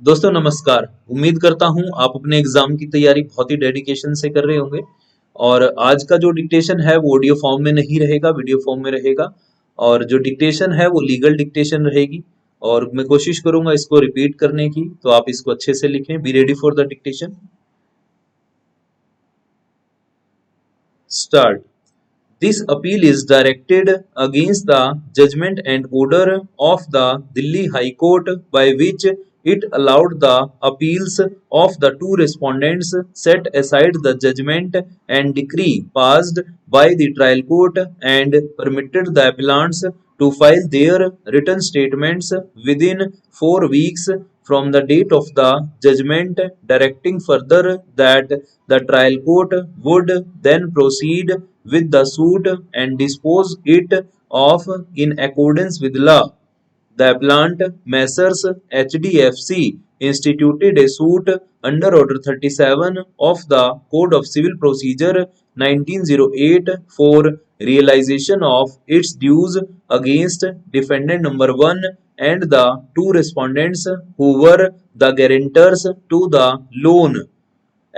दोस्तों नमस्कार। उम्मीद करता हूँ आप अपने एग्जाम की तैयारी बहुत ही डेडिकेशन से कर रहे होंगे। और आज का जो डिक्टेशन है वो ऑडियो फॉर्म में नहीं रहेगा, वीडियो फॉर्म में रहेगा। और जो डिक्टेशन है वो लीगल डिक्टेशन रहेगी। और मैं कोशिश करूंगा इसको रिपीट करने की, तो आप इसको अच्छे से लिखें। B ready for the dictation. Start. This appeal is directed against the judgment and order of the Delhi High Court by which it allowed the appeals of the two respondents, set aside the judgment and decree passed by the trial court, and permitted the appellants to file their written statements within 4 weeks from the date of the judgment, directing further that the trial court would then proceed with the suit and dispose it of in accordance with law. The appellant Messrs HDFC instituted a suit under Order 37 of the Code of Civil Procedure 1908 for realization of its dues against defendant number 1 and the two respondents who were the guarantors to the loan,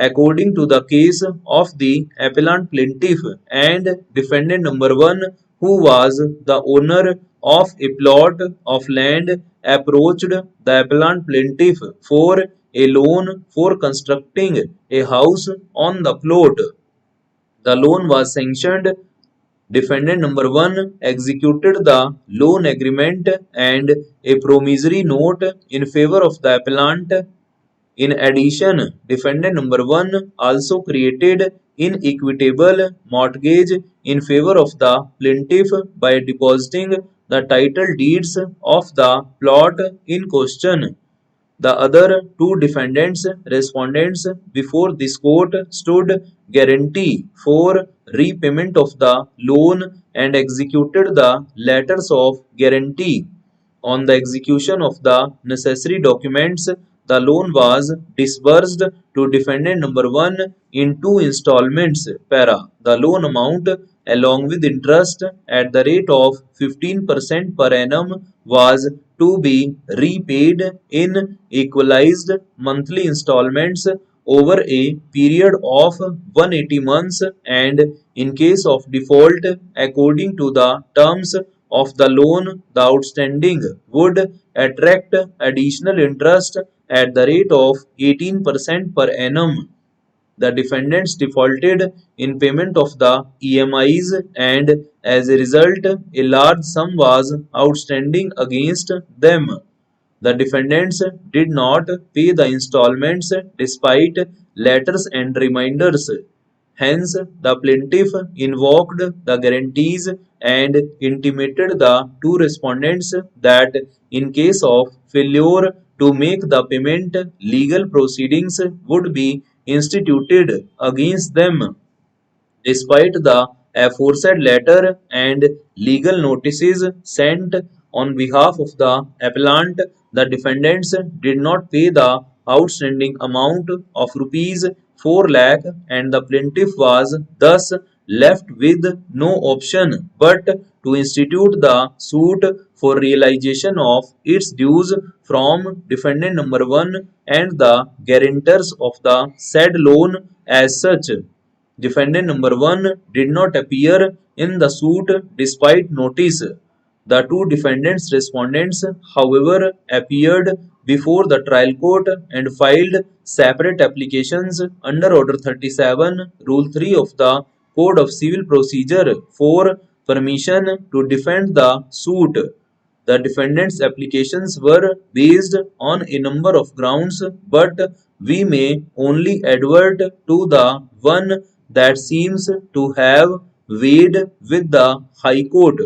according to the case of the appellant plaintiff and defendant number 1, who was the owner of a plot of land, approached the appellant plaintiff for a loan for constructing a house on the plot. The loan was sanctioned. Defendant number 1 executed the loan agreement and a promissory note in favor of the appellant. In addition, defendant number 1 also created an equitable mortgage in favor of the plaintiff by depositing the title deeds of the plot in question. The other two defendants respondents before this court stood guarantee for repayment of the loan and executed the letters of guarantee. On the execution of the necessary documents, the loan was disbursed to defendant number 1 in two installments. Para. The loan amount, along with interest at the rate of 15% per annum, was to be repaid in equalized monthly installments over a period of 180 months, and in case of default according to the terms of the loan, the outstanding would attract additional interest at the rate of 18% per annum. The defendants defaulted in payment of the EMIs, and as a result, a large sum was outstanding against them. The defendants did not pay the installments despite letters and reminders. Hence, the plaintiff invoked the guarantees and intimated the two respondents that in case of failure to make the payment, legal proceedings would be instituted against them. Despite the aforesaid letter and legal notices sent on behalf of the appellant, the defendants did not pay the outstanding amount of rupees 4 lakh, and the plaintiff was thus left with no option but to institute the suit for realization of its dues from defendant number 1 and the guarantors of the said loan as such. Defendant number 1 did not appear in the suit despite notice. The two defendants respondents, however, appeared before the trial court and filed separate applications under Order 37, Rule 3 of the Code of Civil Procedure for permission to defend the suit. The defendants' applications were based on a number of grounds, but we may only advert to the one that seems to have weighed with the High Court.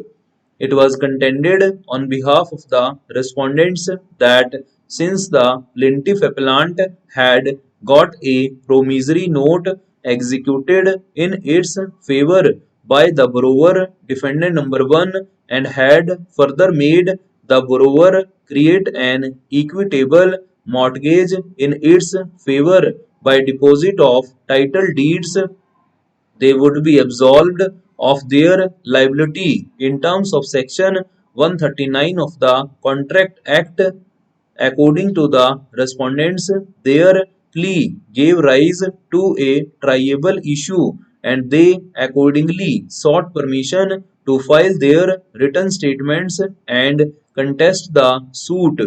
It was contended on behalf of the respondents that since the plaintiff appellant had got a promissory note executed in its favor by the borrower, defendant number 1, and had further made the borrower create an equitable mortgage in its favor by deposit of title deeds, they would be absolved of their liability in terms of Section 139 of the Contract Act. According to the respondents, their plea gave rise to a triable issue and they accordingly sought permission to file their written statements and contest the suit.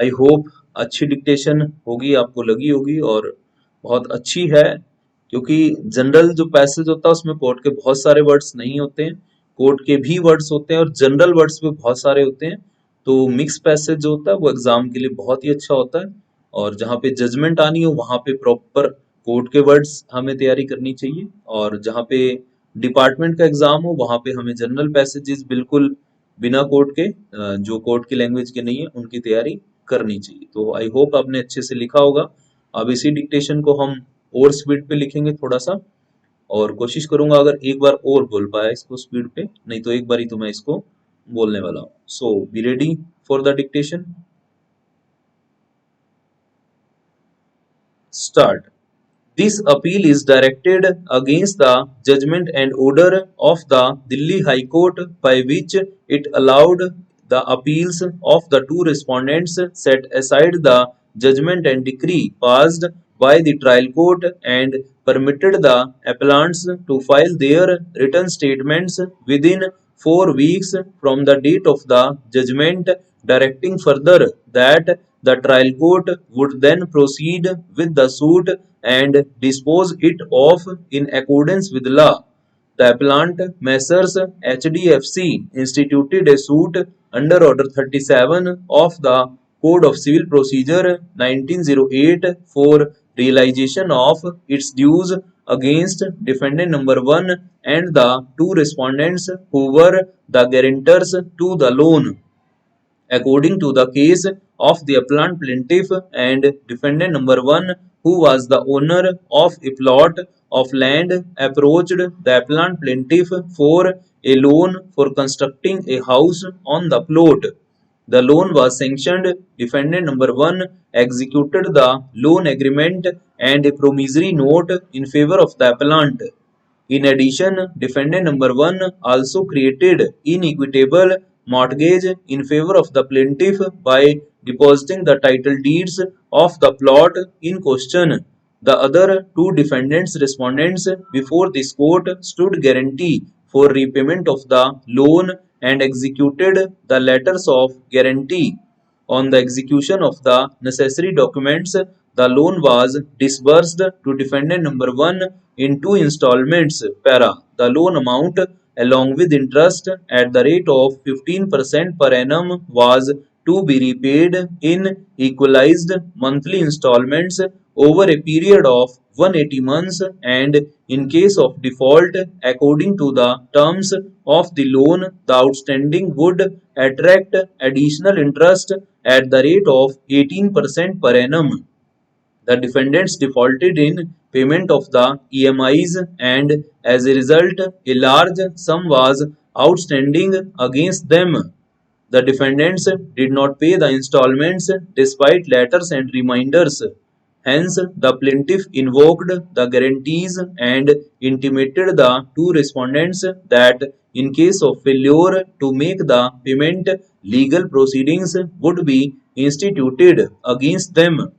I hope अच्छी dictation होगी, आपको लगी होगी और बहुत अच्छी है, क्योंकि जनरल जो पैसेज होता है उसमें कोर्ट के बहुत सारे वर्ड्स नहीं होते हैं, कोर्ट के भी वर्ड्स होते हैं और जनरल वर्ड्स भी बहुत सारे होते हैं। तो मिक्स पैसेज जो होता है वो एग्जाम के लिए बहुत ही अच्छा होता है, और जहाँ पे जजमेंट आनी हो वहाँ पे प्रॉपर कोर्ट के वर्ड्स हमें तैयारी करनी चाहिए, और जहाँ पे डिपार्टमेंट का एग्जाम हो वहाँ पे हमें जनरल पैसेजेस बिल्कुल बिना कोर्ट के, जो कोर्ट की लैंग्वेज के नहीं है उनकी तैयारी करनी चाहिए। तो आई होप आपने अच्छे से लिखा होगा। अब इसी डिक्टेशन को हम और स्पीड पे लिखेंगे थोड़ा सा, और कोशिश करूंगा अगर एक बार और बोल पाया इसको स्पीड पे, नहीं तो एक बार ही तो मैं इसको बोलने वाला हूँ। So be ready for the dictation, start. This appeal is directed against the judgment and order of the Delhi High Court by which it allowed the appeals of the two respondents, set aside the judgment and decree passed by the trial court, and permitted the appellants to file their written statements within 4 weeks from the date of the judgment, directing further that the trial court would then proceed with the suit and dispose it of in accordance with law. The appellant Messrs. HDFC instituted a suit under Order 37 of the Code of Civil Procedure 1908 for realization of its dues against defendant number 1 and the two respondents who were the guarantors to the loan. According to the case of the appellant plaintiff and defendant number 1, who was the owner of a plot of land, approached the appellant plaintiff for a loan for constructing a house on the plot. The loan was sanctioned. Defendant number 1 executed the loan agreement and a promissory note in favor of the appellant. In addition, defendant number 1 also created inequitable mortgage in favor of the plaintiff by depositing the title deeds of the plot in question. The other two defendants respondents before this court stood guarantee for repayment of the loan and executed the letters of guarantee. On the execution of the necessary documents, the loan was disbursed to defendant number 1 in two installments. Para. The loan amount along with interest at the rate of 15% per annum was to be repaid in equalized monthly installments over a period of 180 months, and in case of default according to the terms of the loan, the outstanding would attract additional interest at the rate of 18% per annum. The defendants defaulted in payment of the EMIs, and as a result, a large sum was outstanding against them. The defendants did not pay the installments despite letters and reminders. Hence, the plaintiff invoked the guarantees and intimated the two respondents that in case of failure to make the payment, legal proceedings would be instituted against them.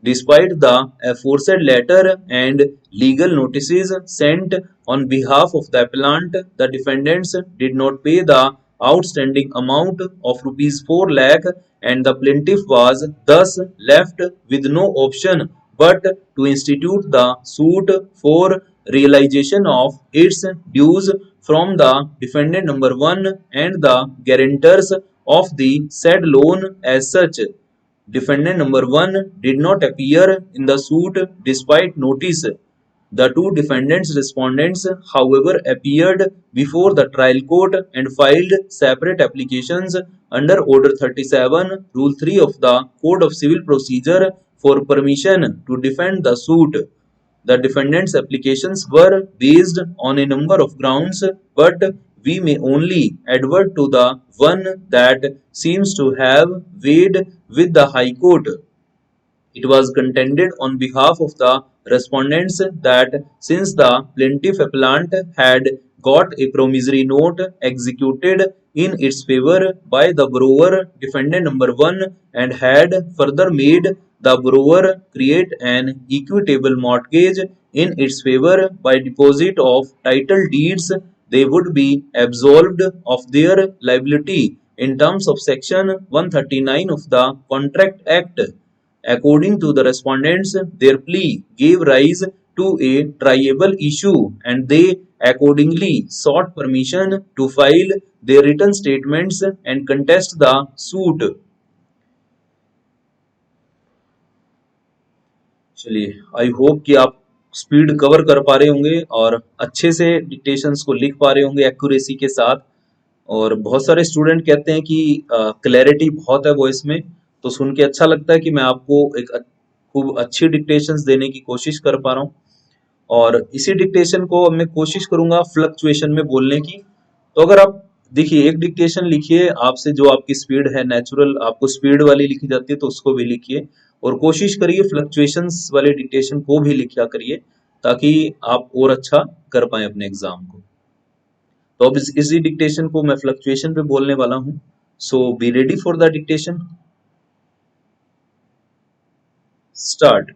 Despite the aforesaid letter and legal notices sent on behalf of the appellant, the defendants did not pay the outstanding amount of rupees 4 lakh, and the plaintiff was thus left with no option but to institute the suit for realization of its dues from the defendant number 1 and the guarantors of the said loan as such. Defendant number 1 did not appear in the suit despite notice. The two defendants respondents, however, appeared before the trial court and filed separate applications under Order 37, Rule 3 of the Code of Civil Procedure for permission to defend the suit. The defendants' applications were based on a number of grounds, but we may only advert to the one that seems to have weighed with the High Court. It was contended on behalf of the respondents that since the plaintiff appellant had got a promissory note executed in its favor by the borrower, defendant number 1, and had further made the borrower create an equitable mortgage in its favor by deposit of title deeds, they would be absolved of their liability in terms of section 139 of the Contract Act. According to the respondents, their plea gave rise to a triable issue and they accordingly sought permission to file their written statements and contest the suit. चलिए, I hope कि आप speed cover कर पा रहे होंगे और अच्छे से डिक्टेशंस को लिख पा रहे होंगे एक्यूरेसी के साथ। और बहुत सारे स्टूडेंट कहते हैं कि क्लैरिटी बहुत है वॉइस में, तो सुन के अच्छा लगता है कि मैं आपको एक खूब अच्छी डिक्टेशंस देने की कोशिश कर पा रहा हूँ। और इसी डिक्टेशन को अब मैं कोशिश करूंगा फ्लक्चुएशन में बोलने की। तो अगर आप देखिए, एक डिक्टेशन लिखिए, आपसे जो आपकी स्पीड है नेचुरल आपको स्पीड वाली लिखी जाती है तो उसको भी लिखिए, और कोशिश करिए फ्लक्चुएशंस वाले डिक्टेशन को भी लिखा करिए ताकि आप और अच्छा कर पाए अपने एग्जाम को। तो अब इसी डिक्टेशन को मैं फ्लक्चुएशन पे बोलने वाला हूँ। So be ready for the dictation. Start.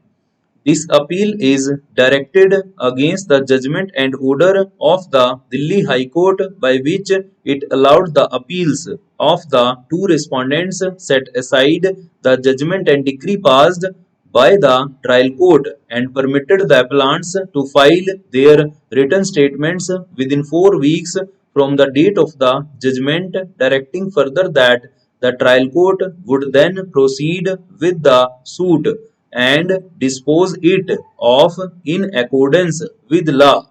This appeal is directed against the judgment and order of the Delhi High Court by which it allowed the appeals of the two respondents, set aside the judgment and decree passed by the trial court, and permitted the appellants to file their written statements within 4 weeks from the date of the judgment, directing further that the trial court would then proceed with the suit and dispose it of in accordance with law.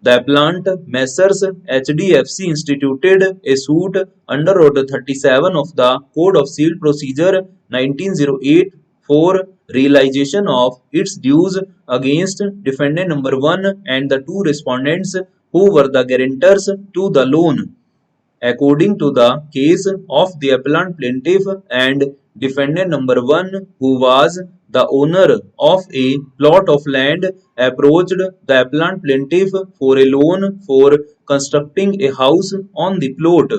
The appellant Messrs. HDFC instituted a suit under Order 37 of the Code of Civil Procedure 1908 for realization of its dues against defendant number 1 and the two respondents who were the guarantors to the loan. According to the case of the appellant plaintiff and defendant number 1, who was the owner of a plot of land, approached the appellant plaintiff for a loan for constructing a house on the plot.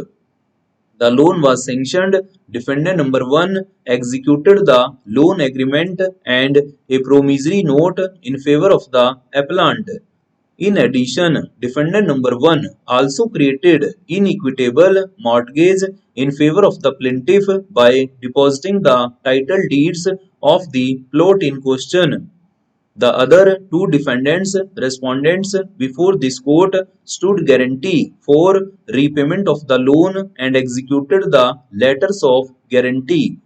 The loan was sanctioned. Defendant number 1 executed the loan agreement and a promissory note in favor of the appellant. In addition, defendant number 1 also created inequitable mortgage in favor of the plaintiff by depositing the title deeds of the plot in question. The other two defendants, respondents before this court, stood guarantee for repayment of the loan and executed the letters of guarantee.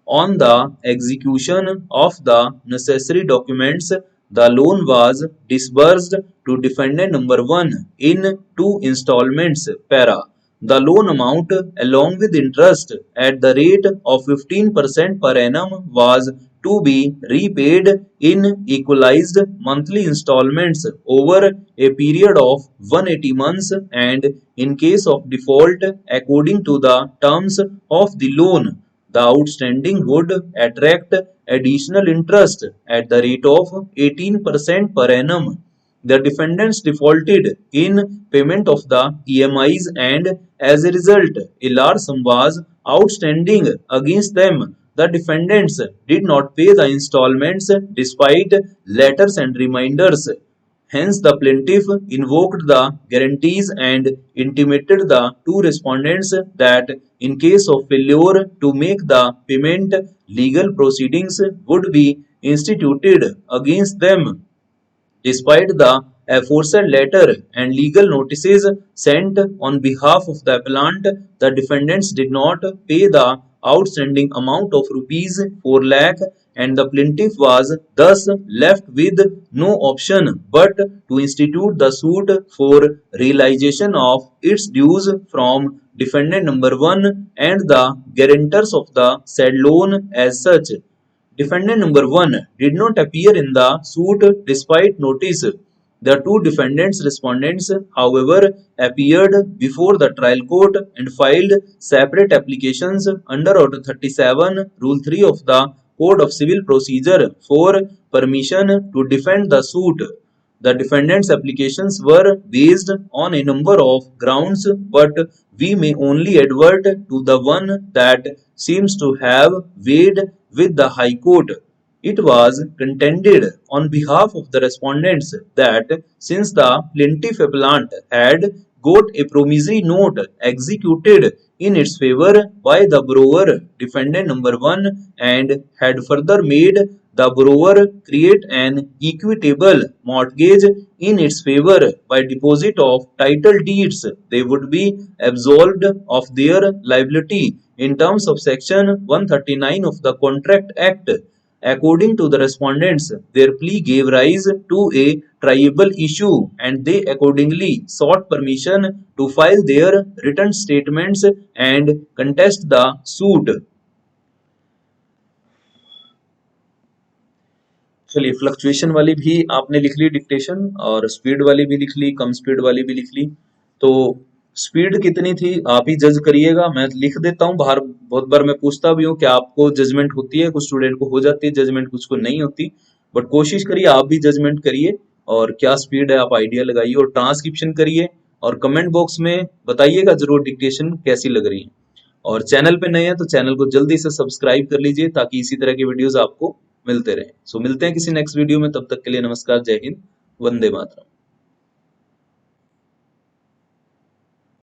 On the execution of the necessary documents, the loan was disbursed to defendant number 1 in 2 installments. Para. The loan amount along with interest at the rate of 15% per annum was to be repaid in equalized monthly installments over a period of 180 months, and in case of default according to the terms of the loan, the outstanding would attract additional interest at the rate of 18% per annum. The defendants defaulted in payment of the EMIs and as a result a large sum was outstanding against them. The defendants did not pay the installments despite letters and reminders. Hence, the plaintiff invoked the guarantees and intimated the two respondents that in case of failure to make the payment, legal proceedings would be instituted against them. Despite the aforesaid letter and legal notices sent on behalf of the appellant, the defendants did not pay the outstanding amount of rupees 4 lakh, and the plaintiff was thus left with no option but to institute the suit for realization of its dues from defendant number 1 and the guarantors of the said loan as such. Defendant number 1 did not appear in the suit despite notice. The two defendants respondents, however, appeared before the trial court and filed separate applications under Order 37, Rule 3 of the Code of Civil Procedure for permission to defend the suit. The defendant's applications were based on a number of grounds, but we may only advert to the one that seems to have weighed with the High Court. It was contended on behalf of the respondents that since the plaintiff appellant had got a promissory note executed in its favor by the borrower, defendant number 1, and had further made the borrower create an equitable mortgage in its favor by deposit of title deeds, they would be absolved of their liability in terms of Section 139 of the Contract Act. According to the respondents, their plea gave rise to a triable issue and they accordingly sought permission to file their written statements and contest the suit. चलिए fluctuation वाली भी आपने लिख ली dictation और speed वाली भी लिख ली, कम speed वाली भी लिख ली। तो स्पीड कितनी थी आप ही जज करिएगा, मैं लिख देता हूँ बाहर। बहुत बार मैं पूछता भी हूँ कि आपको जजमेंट होती है, कुछ स्टूडेंट को हो जाती है जजमेंट, कुछ को नहीं होती, बट कोशिश करिए आप भी जजमेंट करिए और क्या स्पीड है आप आइडिया लगाइए और ट्रांसक्रिप्शन करिए और कमेंट बॉक्स में बताइएगा जरूर डिक्टेशन कैसी लग रही है। और चैनल पे नए हैं तो चैनल को जल्दी से सब्सक्राइब कर लीजिए ताकि इसी तरह के वीडियोस आपको मिलते रहें। सो मिलते हैं किसी नेक्स्ट वीडियो में, तब तक के लिए नमस्कार, जय हिंद, वंदे मातरम।